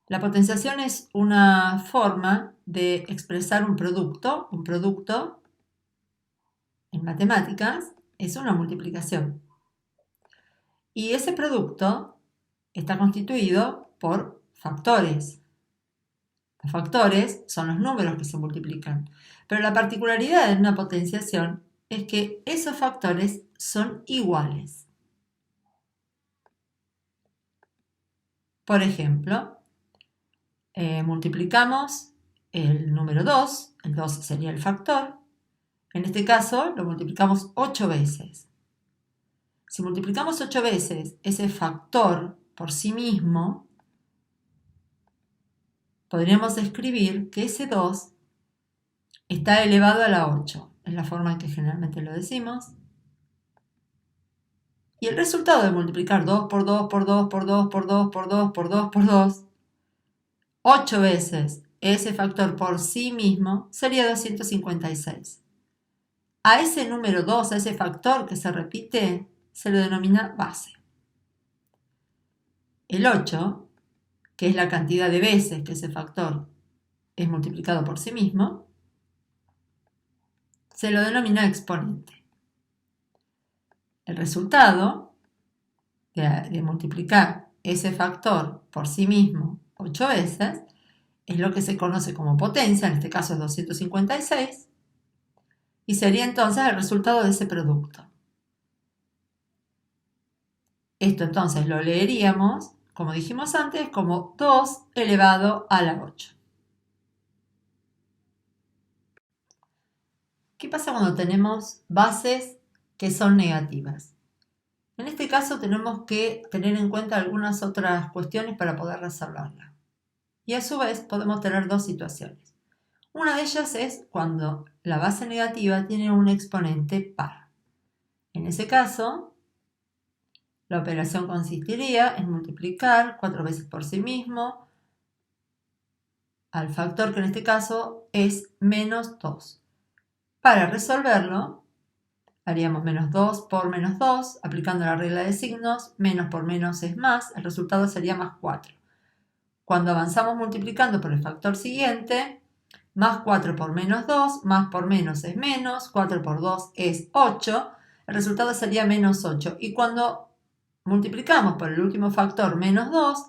La potenciación es una forma de expresar un producto. Un producto en matemáticas es una multiplicación. Y ese producto está constituido por factores. Los factores son los números que se multiplican. Pero la particularidad de una potenciación es que esos factores son iguales. Por ejemplo, multiplicamos el número 2, el 2 sería el factor. En este caso lo multiplicamos 8 veces. Si multiplicamos 8 veces ese factor por sí mismo, podríamos escribir que ese 2 está elevado a la 8. Es la forma en que generalmente lo decimos. Y el resultado de multiplicar 2 por 2 por 2 por 2 por 2 por 2 por 2 por 2, 8 veces ese factor por sí mismo, sería 256. A ese número 2, a ese factor que se repite, se le denomina base. El 8, que es la cantidad de veces que ese factor es multiplicado por sí mismo, se lo denomina exponente. El resultado de multiplicar ese factor por sí mismo 8 veces es lo que se conoce como potencia, en este caso es 256, y sería entonces el resultado de ese producto. Esto entonces lo leeríamos, como dijimos antes, como 2 elevado a la 8. ¿Qué pasa cuando tenemos bases que son negativas? En este caso tenemos que tener en cuenta algunas otras cuestiones para poder resolverla. Y a su vez podemos tener dos situaciones. Una de ellas es cuando la base negativa tiene un exponente par. En ese caso, la operación consistiría en multiplicar 4 veces por sí mismo al factor que en este caso es menos 2. Para resolverlo, haríamos menos 2 por menos 2, aplicando la regla de signos, menos por menos es más, el resultado sería más 4. Cuando avanzamos multiplicando por el factor siguiente, más 4 por menos 2, más por menos es menos, 4 por 2 es 8, el resultado sería menos 8. Y cuando multiplicamos por el último factor menos 2,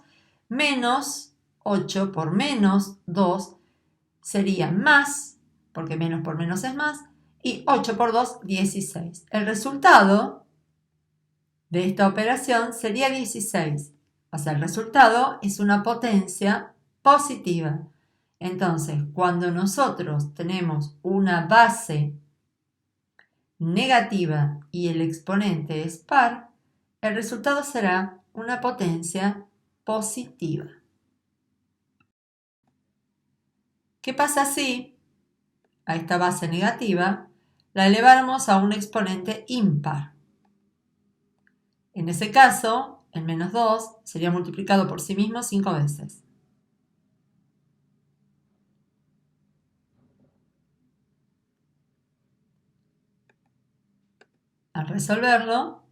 menos 8 por menos 2 sería más, porque menos por menos es más, y 8 por 2, 16. El resultado de esta operación sería 16. O sea, el resultado es una potencia positiva. Entonces, cuando nosotros tenemos una base negativa y el exponente es par, el resultado será una potencia positiva. ¿Qué pasa si a esta base negativa la eleváramos a un exponente impar? En ese caso, el menos 2 sería multiplicado por sí mismo 5 veces. Al resolverlo,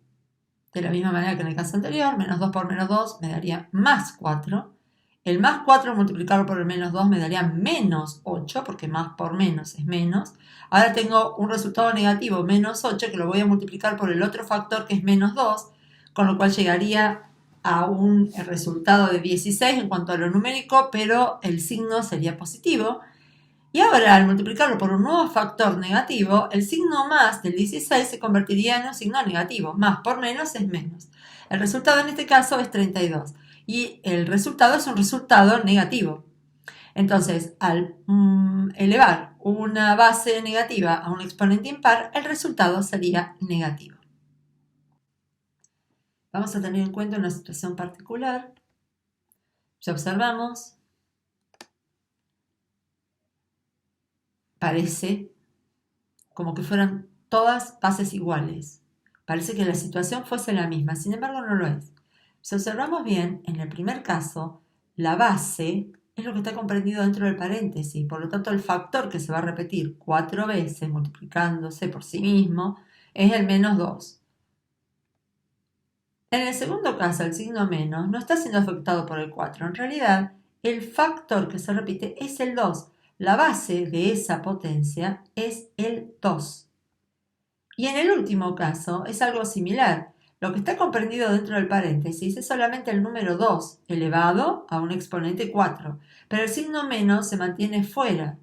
de la misma manera que en el caso anterior, menos 2 por menos 2 me daría más 4. El más 4 multiplicado por el menos 2 me daría menos 8, porque más por menos es menos. Ahora tengo un resultado negativo, menos 8, que lo voy a multiplicar por el otro factor que es menos 2, con lo cual llegaría a un resultado de 16 en cuanto a lo numérico, pero el signo sería positivo. Y ahora, al multiplicarlo por un nuevo factor negativo, el signo más del 16 se convertiría en un signo negativo. Más por menos es menos. El resultado en este caso es 32. Y el resultado es un resultado negativo. Entonces, al elevar una base negativa a un exponente impar, el resultado sería negativo. Vamos a tener en cuenta una situación particular. Ya observamos. Parece como que fueran todas bases iguales. Parece que la situación fuese la misma, sin embargo no lo es. Si observamos bien, en el primer caso, la base es lo que está comprendido dentro del paréntesis, por lo tanto el factor que se va a repetir 4 veces multiplicándose por sí mismo es el menos 2. En el segundo caso, el signo menos no está siendo afectado por el 4, en realidad el factor que se repite es el 2. La base de esa potencia es el 2. Y en el último caso es algo similar. Lo que está comprendido dentro del paréntesis es solamente el número 2 elevado a un exponente 4, pero el signo menos se mantiene fuera.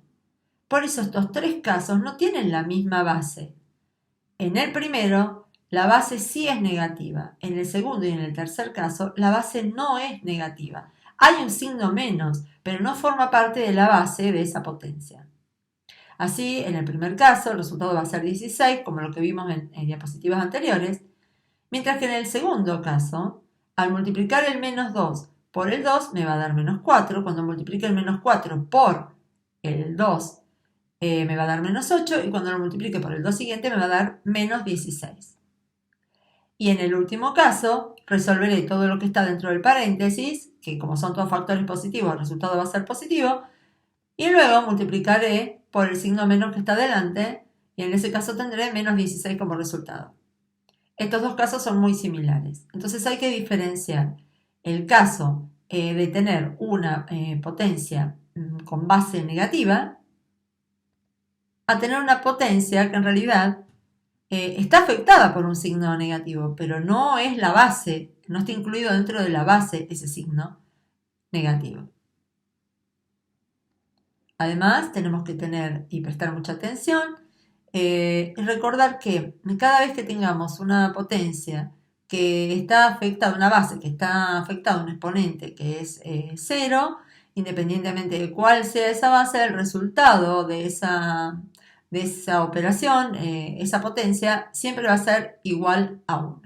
Por eso estos tres casos no tienen la misma base. En el primero, la base sí es negativa. En el segundo y en el tercer caso, la base no es negativa. Hay un signo menos, pero no forma parte de la base de esa potencia. Así, en el primer caso, el resultado va a ser 16, como lo que vimos en diapositivas anteriores, mientras que en el segundo caso, al multiplicar el menos 2 por el 2 me va a dar menos 4. Cuando multiplique el menos 4 por el 2 me va a dar menos 8 y cuando lo multiplique por el 2 siguiente me va a dar menos 16. Y en el último caso, resolveré todo lo que está dentro del paréntesis, que como son todos factores positivos, el resultado va a ser positivo, y luego multiplicaré por el signo menos que está delante, y en ese caso tendré menos 16 como resultado. Estos dos casos son muy similares. Entonces hay que diferenciar el caso de tener una potencia con base negativa a tener una potencia que en realidad está afectada por un signo negativo, pero no es la base, no está incluido dentro de la base ese signo negativo. Además, tenemos que tener y prestar mucha atención y recordar que cada vez que tengamos una potencia que está afectada, una base que está afectada a un exponente que es 0, independientemente de cuál sea esa base, el resultado de esa operación, esa potencia, siempre va a ser igual a 1.